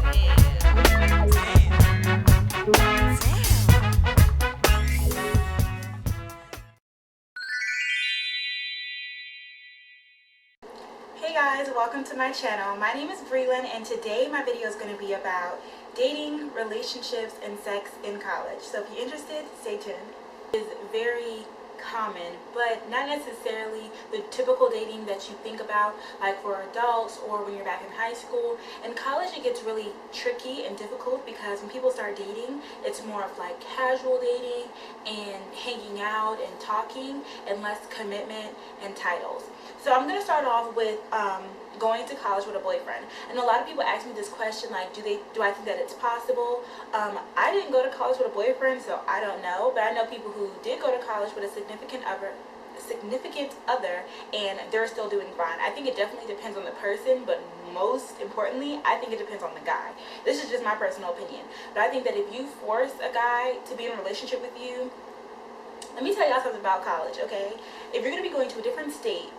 Hey guys, welcome to my channel. My name is Brelynn and today my video is going to be about dating, relationships, and sex in college. So if you're interested, stay tuned. It is very common, but not necessarily the typical dating that you think about, like for adults or when you're back in high school. In college it gets really tricky and difficult because when people start dating, it's more of like casual dating and hanging out and talking and less commitment and titles. So I'm going to start off with going to college with a boyfriend. And a lot of people ask me this question, like, do I think that it's possible? I didn't go to college with a boyfriend, so I don't know. But I know people who did go to college with a significant other, and they're still doing fine. I think it definitely depends on the person, but most importantly, I think it depends on the guy. This is just my personal opinion. But I think that if you force a guy to be in a relationship with you, let me tell y'all something about college, okay? If you're going to be going to a different state,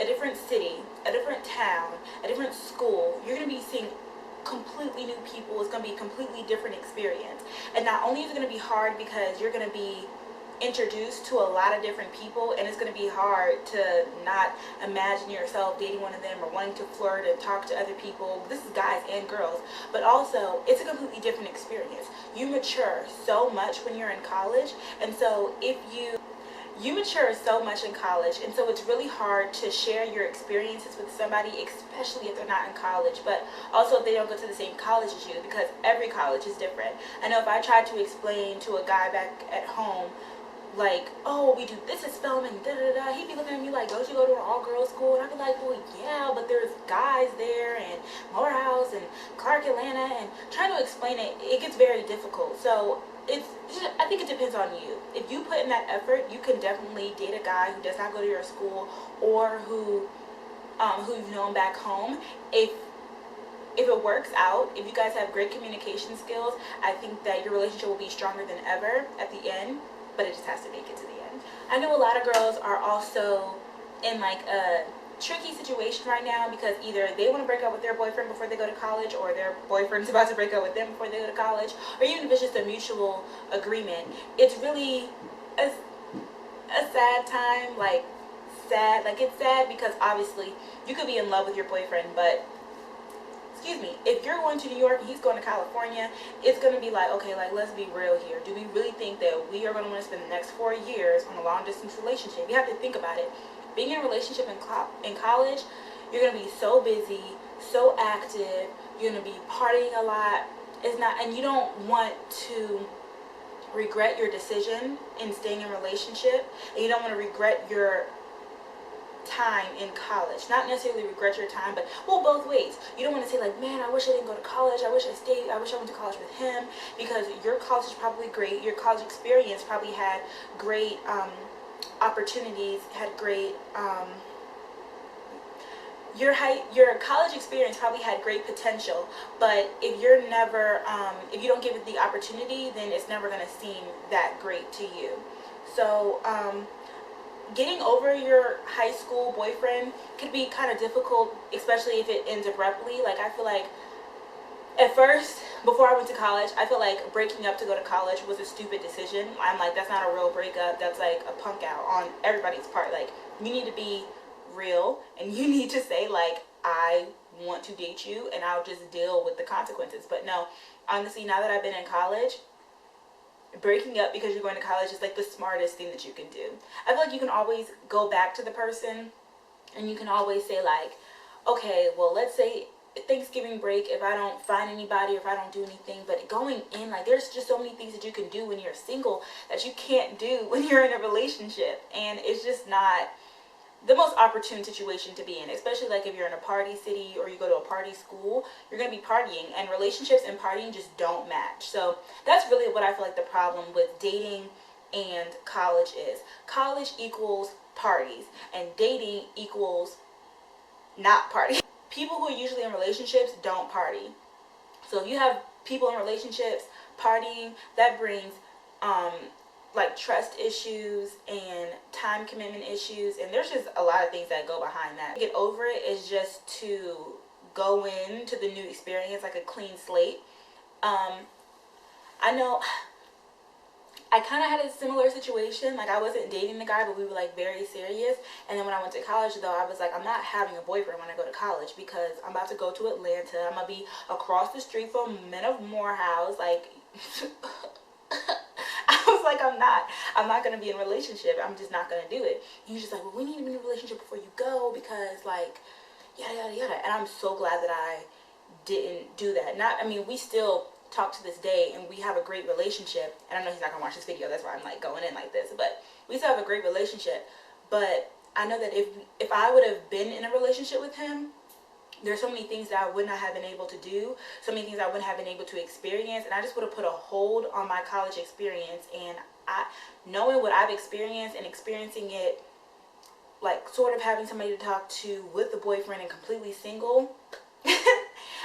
a different city, a different town, a different school, you're going to be seeing completely new people. It's going to be a completely different experience. And not only is it going to be hard because you're going to be introduced to a lot of different people, and it's going to be hard to not imagine yourself dating one of them or wanting to flirt and talk to other people. This is guys and girls, but also it's a completely different experience. You mature so much when you're in college, and so if you mature so much in college, and so it's really hard to share your experiences with somebody, especially if they're not in college, but also if they don't go to the same college as you, because every college is different. I know if I tried to explain to a guy back at home, like, oh, we do this at Spelman, da-da-da, he'd be looking at me like, don't you go to an all-girls school? And I'd be like, well, yeah, but there's guys there, and Morehouse, and Clark Atlanta, and trying to explain it, it gets very difficult. So I think it depends on you. If you put in that effort, you can definitely date a guy who does not go to your school, or who you've known back home. If it works out, if you guys have great communication skills, I think that your relationship will be stronger than ever at the end, but it just has to make it to the end. I know a lot of girls are also in like a tricky situation right now because either they want to break up with their boyfriend before they go to college, or their boyfriend's about to break up with them before they go to college, or even if it's just a mutual agreement. It's really a sad time, like it's sad because obviously you could be in love with your boyfriend, but excuse me, if you're going to New York and he's going to California, it's going to be like, okay, like, let's be real here. Do we really think that we are going to want to spend the next 4 years on a long distance relationship? You have to think about it. Being in a relationship in college, you're going to be so busy, so active, you're going to be partying a lot. And you don't want to regret your decision in staying in a relationship, and you don't want to regret your time in college. Not necessarily regret your time, but, well, both ways. You don't want to say like, man, I wish I didn't go to college, I wish I stayed, I wish I went to college with him, because your college is probably great, your college experience probably had great opportunities, had great your college experience probably had great potential, but if you're never if you don't give it the opportunity, then it's never going to seem that great to you. So getting over your high school boyfriend could be kind of difficult, especially if it ends abruptly. Like, I feel like at first, before I went to college, I felt like breaking up to go to college was a stupid decision. I'm like, that's not a real breakup. That's like a punk out on everybody's part. Like, you need to be real, and you need to say like, I want to date you, and I'll just deal with the consequences. But no, honestly, now that I've been in college, breaking up because you're going to college is like the smartest thing that you can do. I feel like you can always go back to the person, and you can always say like, okay, well, let's say Thanksgiving break, if I don't find anybody, or if I don't do anything. But going in, like, there's just so many things that you can do when you're single that you can't do when you're in a relationship, and it's just not the most opportune situation to be in, especially like if you're in a party city or you go to a party school. You're going to be partying, and relationships and partying just don't match. So that's really what I feel like the problem with dating and college is. College equals parties, and dating equals not party. People who are usually in relationships don't party. So if you have people in relationships partying, that brings like trust issues and time commitment issues, and there's just a lot of things that go behind that. To get over it is just to go into the new experience like a clean slate. I know I kind of had a similar situation. Like, I wasn't dating the guy, but we were like very serious. And then when I went to college, though, I was like, I'm not having a boyfriend when I go to college, because I'm about to go to Atlanta. I'm gonna be across the street from Men of Morehouse. Like, I was like, I'm not gonna be in a relationship. I'm just not gonna do it. And he was just like, well, we need to be in a relationship before you go, because like yada yada yada. And I'm so glad that I didn't do that. I mean, we still talk to this day, and we have a great relationship. And I know he's not gonna watch this video, that's why I'm like going in like this, but we still have a great relationship. But I know that if I would have been in a relationship with him, there's so many things that I would not have been able to do, so many things I wouldn't have been able to experience, and I just would have put a hold on my college experience. And knowing what I've experienced and experiencing it, like sort of having somebody to talk to with a boyfriend and completely single.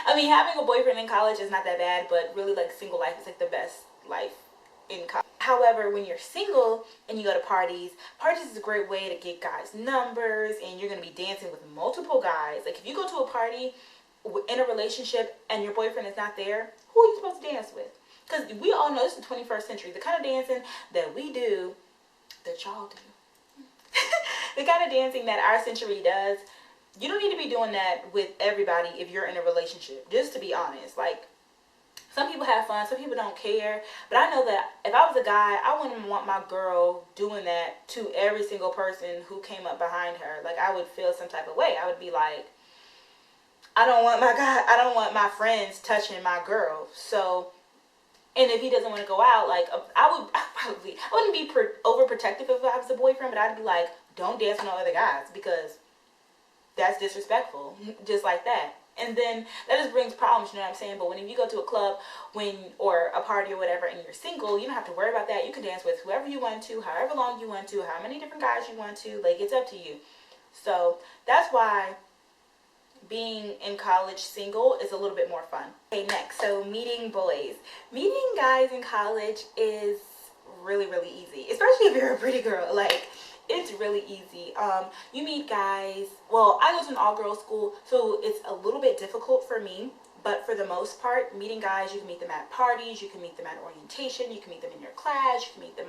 I mean, having a boyfriend in college is not that bad, but really, like, single life is like the best life in college. However, when you're single and you go to parties is a great way to get guys' numbers, and you're going to be dancing with multiple guys. Like, if you go to a party in a relationship and your boyfriend is not there, who are you supposed to dance with? Because we all know this is the 21st century. The kind of dancing that we do, that y'all do, the kind of dancing that our century does, you don't need to be doing that with everybody if you're in a relationship, just to be honest. Like, some people have fun, some people don't care, but I know that if I was a guy, I wouldn't want my girl doing that to every single person who came up behind her. Like, I would feel some type of way. I would be like, I don't want my friends touching my girl. So, and if he doesn't want to go out, like, I wouldn't be overprotective if I was a boyfriend, but I'd be like, don't dance with no other guys, because that's disrespectful, just like that. And then that just brings problems, you know what I'm saying? But when you go to a club or a party or whatever, and you're single, you don't have to worry about that. You can dance with whoever you want to, however long you want to, how many different guys you want to. Like, it's up to you. So that's why being in college single is a little bit more fun. Okay, next, so meeting boys. Meeting guys in college is really, really easy, especially if you're a pretty girl. Like, it's really easy. You meet guys. Well, I go to an all-girls school, so it's a little bit difficult for me, but for the most part, meeting guys, you can meet them at parties, you can meet them at orientation, you can meet them in your class, you can meet them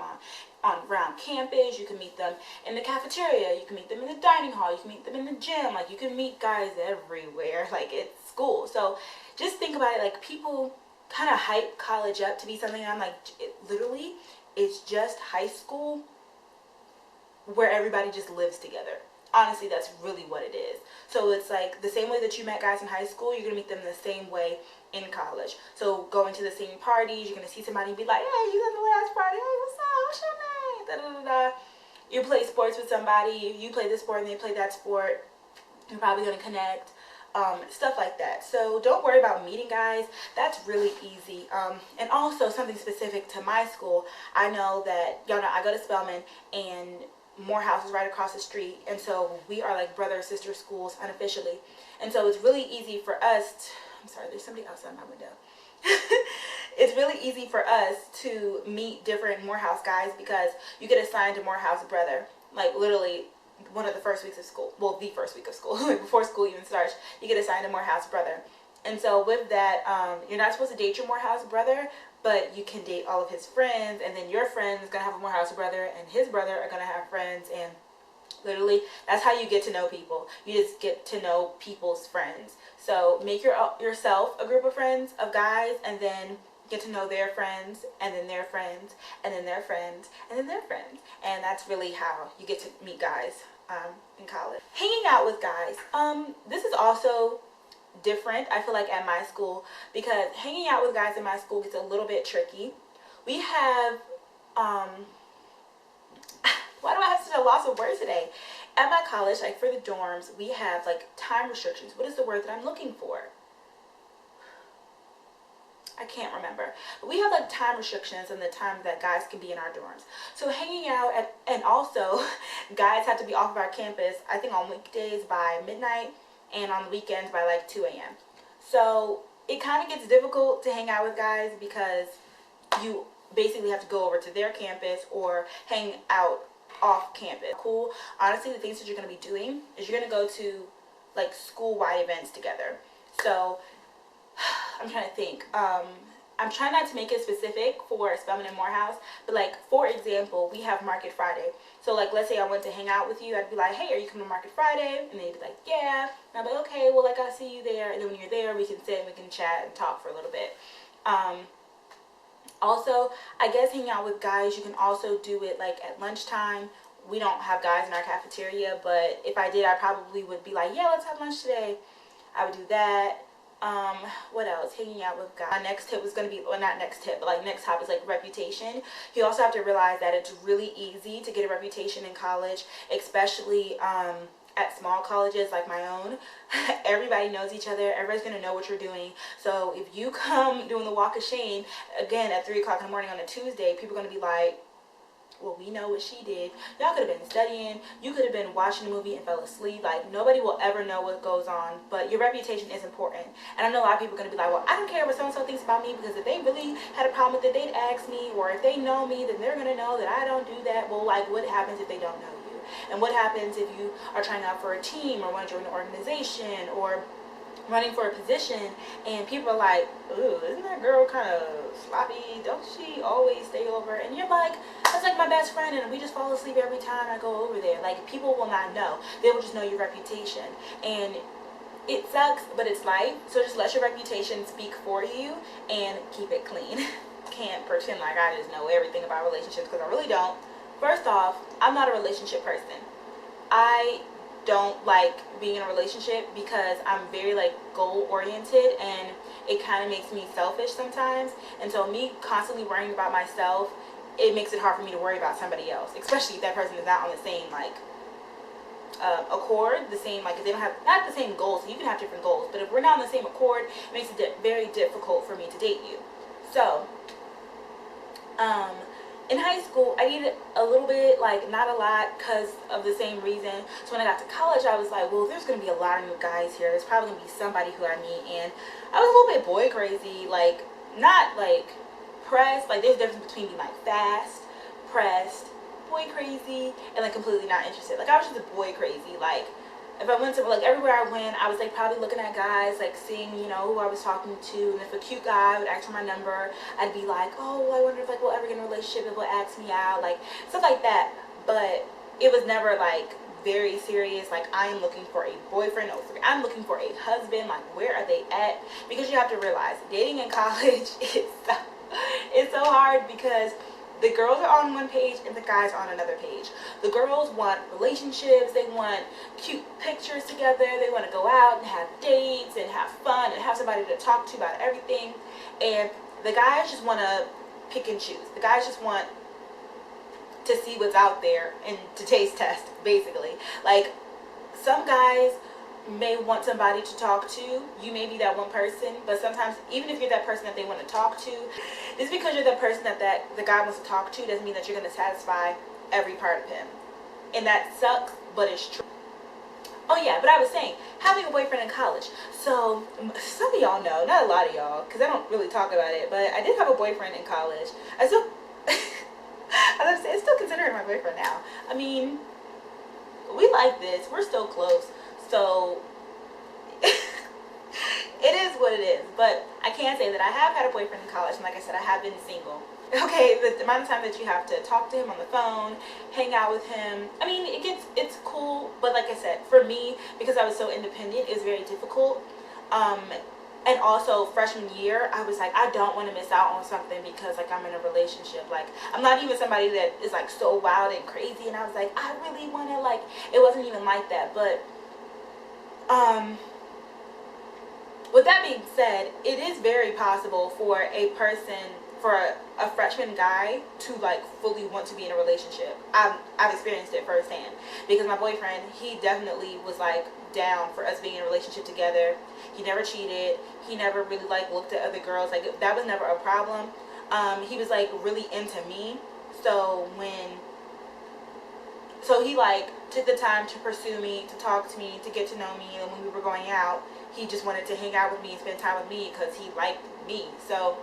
around campus, you can meet them in the cafeteria, you can meet them in the dining hall, you can meet them in the gym. Like, you can meet guys everywhere. Like, it's school. So just think about it. Like, people kind of hype college up to be something. I'm like, literally, it's just high school where everybody just lives together. Honestly, that's really what it is. So it's like the same way that you met guys in high school, you're gonna meet them the same way in college. So going to the same parties, you're gonna see somebody and be like, hey, you at the last party, hey, what's up, what's your name, da da da da. You play sports with somebody, you play this sport and they play that sport, you're probably gonna connect. Stuff like that. So don't worry about meeting guys. That's really easy. And also something specific to my school, I know that, y'all know I go to Spelman, and Morehouse is right across the street, and so we are like brother sister schools unofficially. And so it's really easy for us I'm sorry, there's somebody outside my window. It's really easy for us to meet different Morehouse guys, because you get assigned to Morehouse brother, like literally one of the first weeks of school. Well, the first week of school, like before school even starts, you get assigned to Morehouse brother. And so with that, you're not supposed to date your Morehouse brother, but you can date all of his friends, and then your friend is going to have a Morehouse brother, and his brother are going to have friends, and literally, that's how you get to know people. You just get to know people's friends. So make yourself a group of friends, of guys, and then get to know their friends, and then their friends, and then their friends, and then their friends. And that's really how you get to meet guys in college. Hanging out with guys. This is also different, I feel like, at my school, because hanging out with guys in my school gets a little bit tricky. We have why do I have such a loss of words today? At my college, like for the dorms, we have like time restrictions. What is the word that I'm looking for? I can't remember. But we have like time restrictions and the time that guys can be in our dorms. So hanging out and also guys have to be off of our campus, I think on weekdays by midnight, and on the weekends by like 2 a.m. So it kind of gets difficult to hang out with guys, because you basically have to go over to their campus or hang out off campus. Cool. Honestly, the things that you're going to be doing is you're going to go to like school-wide events together. So I'm trying to think. I'm trying not to make it specific for Spelman and Morehouse, but like, for example, we have Market Friday. So like, let's say I went to hang out with you, I'd be like, hey, are you coming to Market Friday? And they'd be like, yeah. And I'd be like, okay, well, like, I'll see you there. And then when you're there, we can sit and we can chat and talk for a little bit. Also, I guess hanging out with guys, you can also do it like at lunchtime. We don't have guys in our cafeteria, but if I did, I probably would be like, yeah, let's have lunch today. I would do that. What else? Hanging out with guys. My next tip was going to be, well, not next tip, but like next topic is like reputation. You also have to realize that it's really easy to get a reputation in college, especially at small colleges like my own. Everybody knows each other. Everybody's going to know what you're doing. So if you come doing the walk of shame, again, at 3 o'clock in the morning on a Tuesday, people are going to be like, well, we know what she did. Y'all could have been studying. You could have been watching a movie and fell asleep. Like, nobody will ever know what goes on. But your reputation is important. And I know a lot of people are going to be like, well, I don't care what so-and-so thinks about me, because if they really had a problem with it, they'd ask me. Or if they know me, then they're going to know that I don't do that. Well, like, what happens if they don't know you? And what happens if you are trying out for a team or want to join an organization or running for a position, and people are like, ooh, isn't that girl kind of sloppy? Don't she always stay over? And you're like, that's like my best friend, and we just fall asleep every time I go over there. Like, people will not know. They will just know your reputation. And it sucks, but it's life. So just let your reputation speak for you and keep it clean. Can't pretend like I just know everything about relationships, because I really don't. First off, I'm not a relationship person. I don't like being in a relationship because I'm very like goal oriented, and it kind of makes me selfish sometimes. And so me constantly worrying about myself, it makes it hard for me to worry about somebody else, especially if that person is not on the same like accord, the same, like, if they don't have, not the same goals. You can have different goals, but if we're not on the same accord, it makes it very difficult for me to date you. So in high school, I needed a little bit, like, not a lot, because of the same reason. So when I got to college, I was like, well, there's going to be a lot of new guys here. There's probably going to be somebody who I meet. And I was a little bit boy crazy, like, not, like, pressed. Like, there's a difference between being, like, fast, pressed, boy crazy, and, like, completely not interested. Like, I was just a boy crazy. Like, if I went to, like, everywhere I went, I was, like, probably looking at guys, like, seeing, you know, who I was talking to. And if a cute guy would ask for my number, I'd be like, oh, well, I wonder if, like, we'll ever get in a relationship, if he'll ask me out, like, stuff like that. But it was never, like, very serious. Like, I am looking for a boyfriend. No, I'm looking for a husband. Like, where are they at? Because you have to realize, dating in college is so hard, because the girls are on one page and the guys are on another page. The girls want relationships, they want cute pictures together, they want to go out and have dates and have fun and have somebody to talk to about everything. And the guys just want to pick and choose. The guys just want to see what's out there and to taste test, basically. Like, some guys may want somebody to talk to. You may be that one person, but sometimes, even if you're that person that they want to talk to, just because you're the person that the guy wants to talk to doesn't mean that you're going to satisfy every part of him. And that sucks, but it's true. Oh yeah, but I was saying, having a boyfriend in college. So some of y'all know, not a lot of y'all, because I don't really talk about it, but I did have a boyfriend in college. I still I still consider him my boyfriend now. I mean, we like this, we're still close. So it is what it is. But I can say that I have had a boyfriend in college, and like I said, I have been single. Okay, the amount of time that you have to talk to him on the phone, hang out with him, I mean, it's cool, but like I said, for me, because I was so independent, it was very difficult. And also freshman year, I was like, I don't want to miss out on something because, like, I'm in a relationship. Like, I'm not even somebody that is, like, so wild and crazy, and I was like, I really want to, like, it wasn't even like that. But with that being said, it is very possible for a person, for a freshman guy to, like, fully want to be in a relationship. I've experienced it firsthand, because my boyfriend, he definitely was, like, down for us being in a relationship together. He never cheated. He never really, like, looked at other girls. Like, that was never a problem. He was, like, really into me. So he, like, took the time to pursue me, to talk to me, to get to know me. And when we were going out, he just wanted to hang out with me and spend time with me because he liked me. So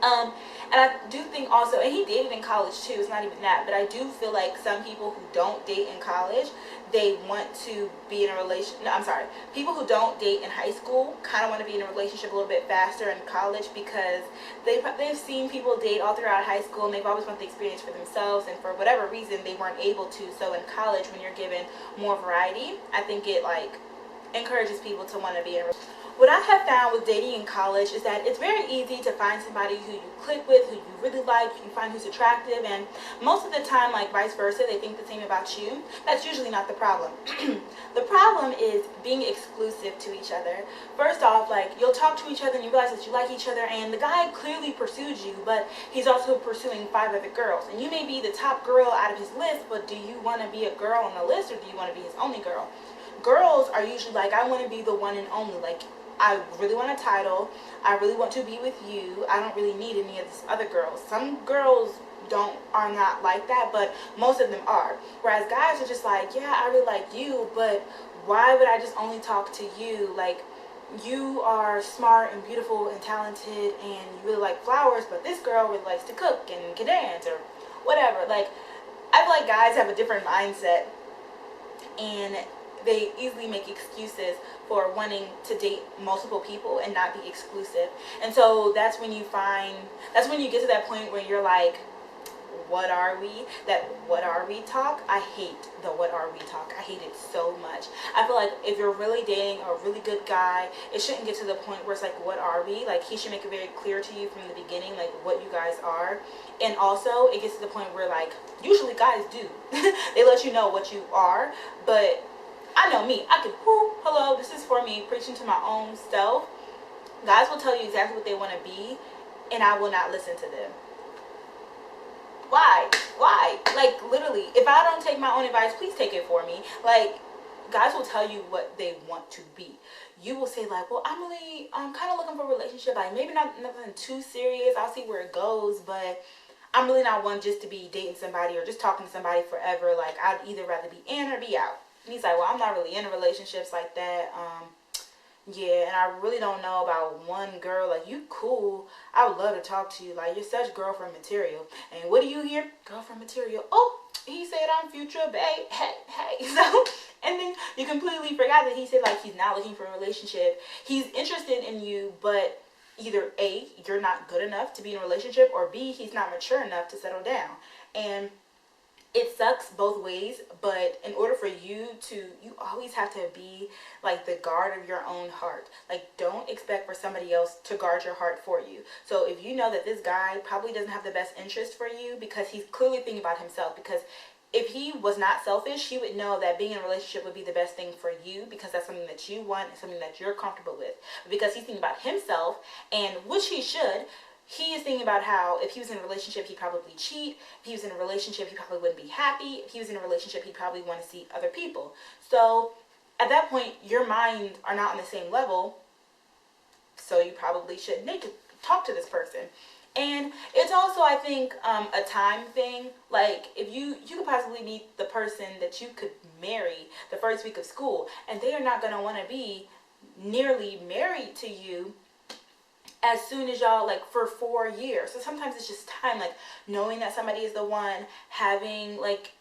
And I do think also, and he dated in college too, it's not even that, but I do feel like some people who don't date in college, they want to be in a relationship. No, I'm sorry, people who don't date in high school kind of want to be in a relationship a little bit faster in college, because they've seen people date all throughout high school, and they've always wanted the experience for themselves, and for whatever reason they weren't able to. So in college, when you're given more variety, I think it like encourages people to want to be in a relationship. What I have found with dating in college is that it's very easy to find somebody who you click with, who you really like, you find who's attractive, and most of the time, like vice versa, they think the same about you. That's usually not the problem. The problem is being exclusive to each other. First off, like, you'll talk to each other and you realize that you like each other, and the guy clearly pursues you, but he's also pursuing 5 other girls. And you may be the top girl out of his list, but do you want to be a girl on the list, or do you want to be his only girl? Girls are usually like, I want to be the one and only. Like, I really want a title. I really want to be with you. I don't really need any of these other girls. Some girls are not like that, but most of them are. Whereas guys are just like, yeah, I really like you, but why would I just only talk to you? Like, you are smart and beautiful and talented and you really like flowers, but this girl really likes to cook and can dance or whatever. Like, I feel like guys have a different mindset, and they easily make excuses for wanting to date multiple people and not be exclusive. And so that's when you get to that point where you're like, what are we? That what are we talk? I hate the what are we talk. I hate it so much. I feel like if you're really dating a really good guy, it shouldn't get to the point where it's like, what are we? Like, he should make it very clear to you from the beginning, like, what you guys are. And also, it gets to the point where, like, usually guys do. They let you know what you are, but I know me. I could, hello, this is for me, preaching to my own self. Guys will tell you exactly what they want to be, and I will not listen to them. Why? Why? Like, literally, if I don't take my own advice, please take it for me. Like, guys will tell you what they want to be. You will say, like, well, I'm kind of looking for a relationship. Like, maybe nothing too serious. I'll see where it goes, but I'm really not one just to be dating somebody or just talking to somebody forever. Like, I'd either rather be in or be out. And he's like, well, I'm not really into relationships like that. Yeah, and I really don't know about one girl. Like, you cool. I would love to talk to you. Like, you're such girlfriend material. And what do you hear? Girlfriend material. Oh, he said I'm future bae. Hey. So, and then you completely forgot that he said, like, he's not looking for a relationship. He's interested in you, but either A, you're not good enough to be in a relationship, or B, he's not mature enough to settle down. And it sucks both ways, but in order for you always have to be like the guard of your own heart. Like, don't expect for somebody else to guard your heart for you. So if you know that this guy probably doesn't have the best interest for you, because he's clearly thinking about himself, because if he was not selfish, he would know that being in a relationship would be the best thing for you, because that's something that you want and something that you're comfortable with. But because he's thinking about himself, and which he should, he is thinking about how if he was in a relationship, he'd probably cheat. If he was in a relationship, he probably wouldn't be happy. If he was in a relationship, he'd probably want to see other people. So at that point, your minds are not on the same level. So you probably shouldn't need to talk to this person. And it's also, I think, a time thing. Like, if you could possibly meet the person that you could marry the first week of school, and they are not going to want to be nearly married to you as soon as y'all, like, for 4 years. So sometimes it's just time, like, knowing that somebody is the one, having, like,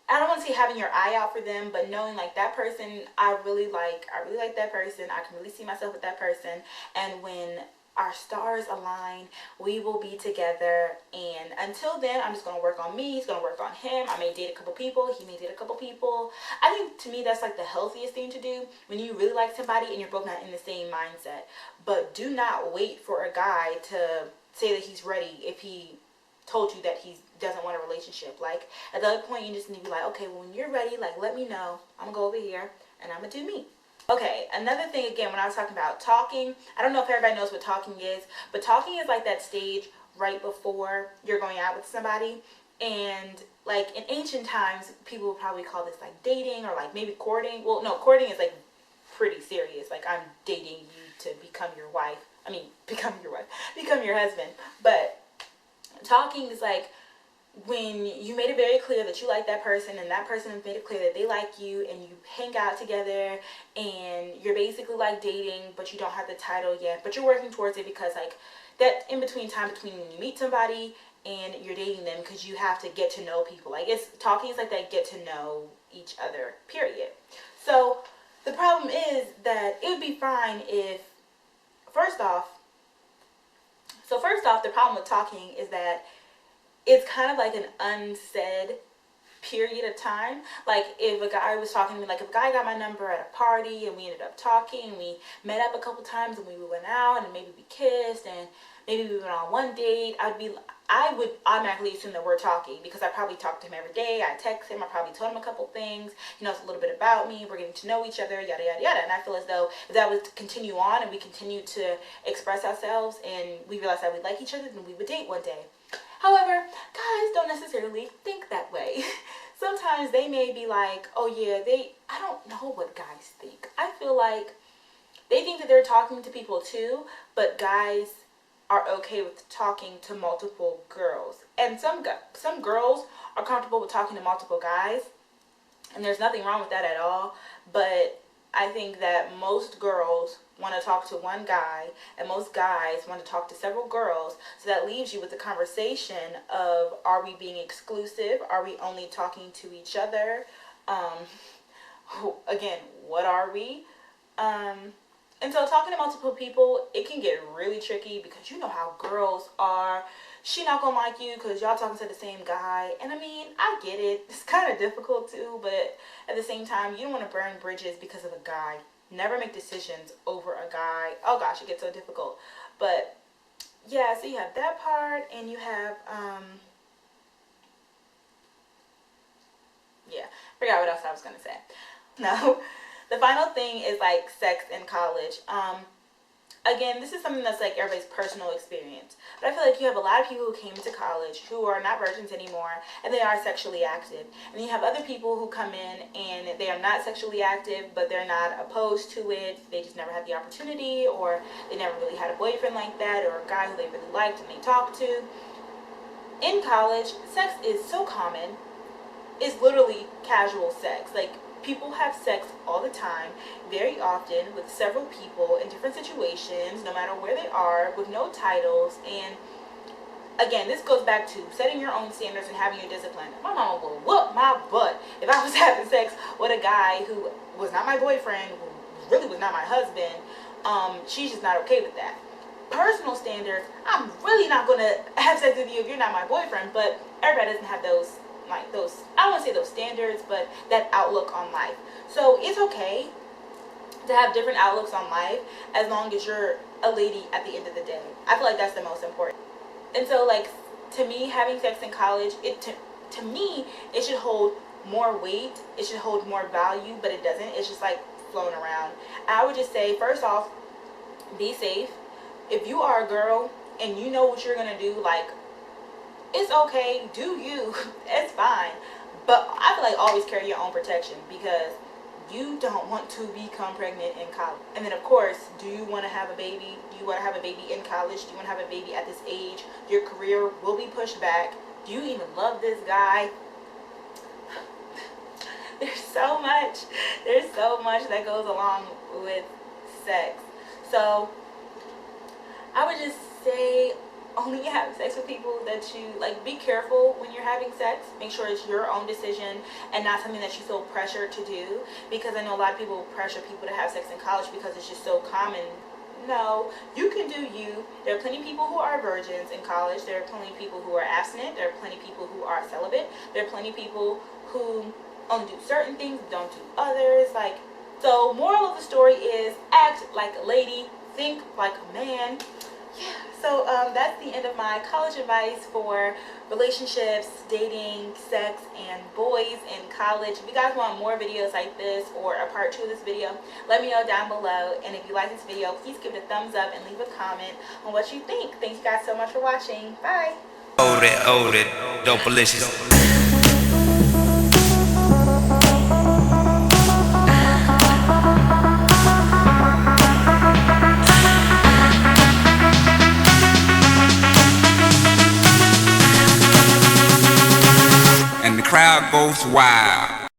I don't want to say having your eye out for them, but knowing, like, that person I really like that person, I can really see myself with that person, and when our stars align, we will be together. And until then, I'm just going to work on me. He's going to work on him. I may date a couple people. He may date a couple people. I think, to me, that's like the healthiest thing to do when you really like somebody and you're both not in the same mindset. But do not wait for a guy to say that he's ready if he told you that he doesn't want a relationship. Like, at the other point, you just need to be like, okay, well, when you're ready, like, let me know. I'm going to go over here and I'm going to do me. Okay, another thing, again, when I was talking about talking, I don't know if everybody knows what talking is, but talking is like that stage right before you're going out with somebody. And, like, in ancient times, people would probably call this, like, dating or, like, maybe courting. Well, no, courting is, like, pretty serious. Like, I'm dating you to become your wife. I mean, become your husband. But talking is, like, when you made it very clear that you like that person and that person has made it clear that they like you, and you hang out together and you're basically like dating, but you don't have the title yet, but you're working towards it, because like that in between time between when you meet somebody and you're dating them, because you have to get to know people. Like, it's talking is like that get to know each other period. So the problem is that it would be fine if first off, the problem with talking is that it's kind of like an unsaid period of time. Like, if a guy was talking to me, like if a guy got my number at a party and we ended up talking, and we met up a couple times and we went out and maybe we kissed and maybe we went on one date, I would automatically assume that we're talking, because I probably talk to him every day. I text him, I probably told him a couple things, he knows a little bit about me, we're getting to know each other, yada yada yada. And I feel as though if that would continue on and we continue to express ourselves and we realize that we like each other, then we would date one day. However, guys don't necessarily think that way. Sometimes they may be like, oh yeah, I don't know what guys think. I feel like they think that they're talking to people too, but guys are okay with talking to multiple girls. And some girls are comfortable with talking to multiple guys, and there's nothing wrong with that at all. But I think that most girls want to talk to one guy, and most guys want to talk to several girls. So that leaves you with the conversation of, are we being exclusive? Are we only talking to each other? Again, what are we? And so talking to multiple people, it can get really tricky, because you know how girls are. She not gonna like you because y'all talking to the same guy. And I mean, I get it. It's kind of difficult too, but at the same time, you don't want to burn bridges because of a guy. Never make decisions over a guy. Oh gosh, it gets so difficult. But yeah, so you have that part, and you have yeah, forgot what else I was gonna say. No. The final thing is like sex in college. Again, this is something that's like everybody's personal experience. But I feel like you have a lot of people who came to college who are not virgins anymore, and they are sexually active. And you have other people who come in and they are not sexually active, but they're not opposed to it. They just never had the opportunity, or they never really had a boyfriend like that, or a guy who they really liked and they talked to. In college, sex is so common. It's literally casual sex. Like, people have sex all the time, very often, with several people in different situations, no matter where they are, with no titles. And again, this goes back to setting your own standards and having your discipline. My mama will whoop my butt if I was having sex with a guy who was not my boyfriend, who really was not my husband. She's just not okay with that. Personal standards, I'm really not going to have sex with you if you're not my boyfriend, but everybody doesn't have those, like those, I don't want to say those standards, but that outlook on life. So it's okay to have different outlooks on life, as long as you're a lady at the end of the day. I feel like that's the most important. And so, like, to me, having sex in college, to me, it should hold more weight, it should hold more value, but it doesn't. It's just like flown around. I would just say, first off, be safe. If you are a girl and you know what you're gonna do, like, it's okay, do you, it's fine. But I feel like always carry your own protection, because you don't want to become pregnant in college. And then, of course, do you want to have a baby? Do you want to have a baby in college? Do you want to have a baby at this age? Your career will be pushed back. Do you even love this guy? There's so much that goes along with sex. So I would just say, only have sex with people that you like. Be careful when you're having sex. Make sure it's your own decision and not something that you feel pressured to do, because I know a lot of people pressure people to have sex in college because it's just so common. No, you can do you. There are plenty of people who are virgins in college. There are plenty of people who are abstinent. There are plenty of people who are celibate. There are plenty of people who only do certain things, don't do others. Like, so moral of the story is, act like a lady, think like a man. Yeah, so that's the end of my college advice for relationships, dating, sex, and boys in college. If you guys want more videos like this, or a part 2 of this video, let me know down below. And if you like this video, please give it a thumbs up and leave a comment on what you think. Thank you guys so much for watching. Bye. Hold it, don't malicious. both wild.